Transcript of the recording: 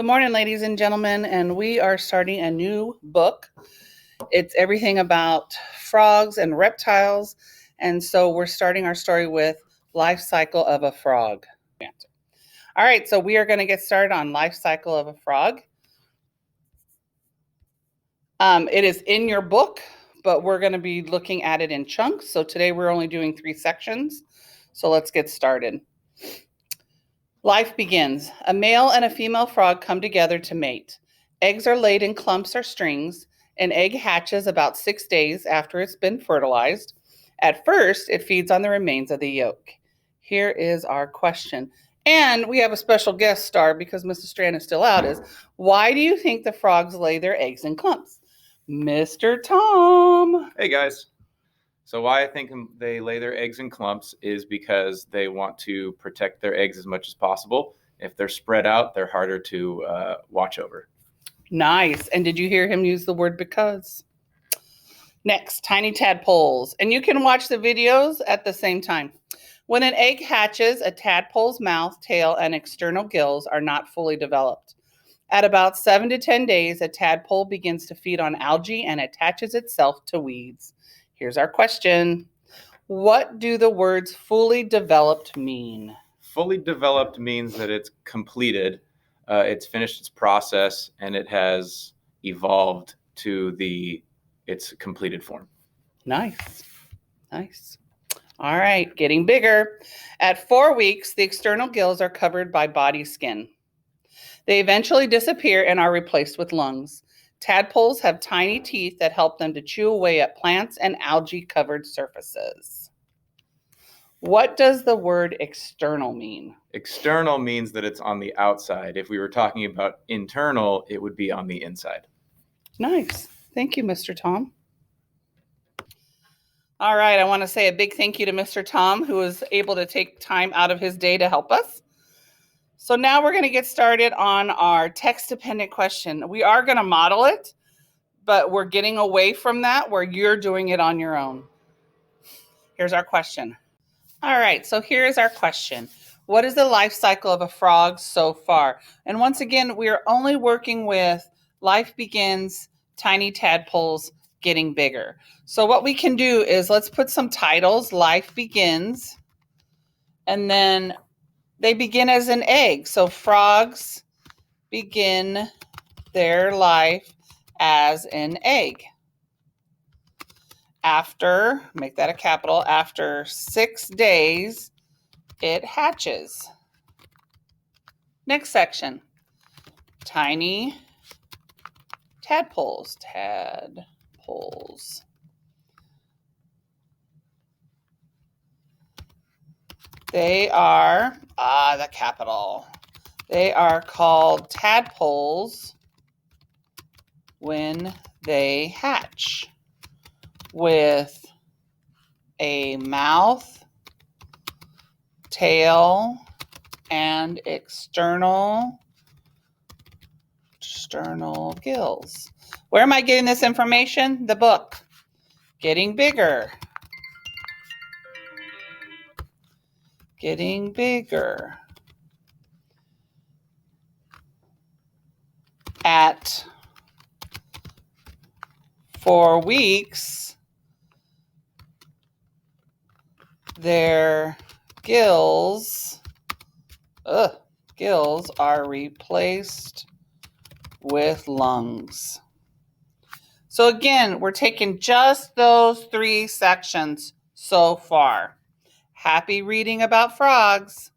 Good morning, ladies and gentlemen, and we are starting a new book. It's everything about frogs and reptiles, and so we're starting our story with Life Cycle of a Frog. All right, so we are going to get started on Life Cycle of a Frog. It is in your book, but we're going to be looking at it in chunks. So today we're only doing 3 sections. So let's get started. Life begins. A male and a female frog come together to mate. Eggs are laid in clumps or strings. An egg hatches about 6 days after it's been fertilized. At first, it feeds on the remains of the yolk. Here is our question. And we have a special guest star because Mrs. Strand is still out. Is why do you think the frogs lay their eggs in clumps? Mr. Tom. Hey guys. So why I think they lay their eggs in clumps is because they want to protect their eggs as much as possible. If they're spread out, they're harder to watch over. Nice. And did you hear him use the word because? Next, tiny tadpoles. And you can watch the videos at the same time. When an egg hatches, a tadpole's mouth, tail, and external gills are not fully developed. At about 7 to 10 days, a tadpole begins to feed on algae and attaches itself to weeds. Here's our question. What do the words fully developed mean? Fully developed means that it's completed, it's finished its process, and it has evolved to its completed form. Nice. Nice. All right, getting bigger. At 4 weeks, the external gills are covered by body skin. They eventually disappear and are replaced with lungs. Tadpoles have tiny teeth that help them to chew away at plants and algae-covered surfaces. What does the word external mean? External means that it's on the outside. If we were talking about internal, it would be on the inside. Nice. Thank you, Mr. Tom. All right, I want to say a big thank you to Mr. Tom, who was able to take time out of his day to help us. So now we're going to get started on our text-dependent question. We are going to model it, but we're getting away from that where you're doing it on your own. Here's our question. All right, so here's our question. What is the life cycle of a frog so far? And once again, we are only working with life begins, tiny tadpoles getting bigger. So what we can do is let's put some titles, life begins, and then they begin as an egg. So frogs begin their life as an egg. After, make that a capital, after 6 days, it hatches. Next section, tiny tadpoles. They are, the capital. They are called tadpoles when they hatch, with a mouth, tail, and external gills. Where am I getting this information? The book. Getting bigger. Getting bigger. At 4 weeks, their gills are replaced with lungs. So again, we're taking just those 3 sections so far. Happy reading about frogs.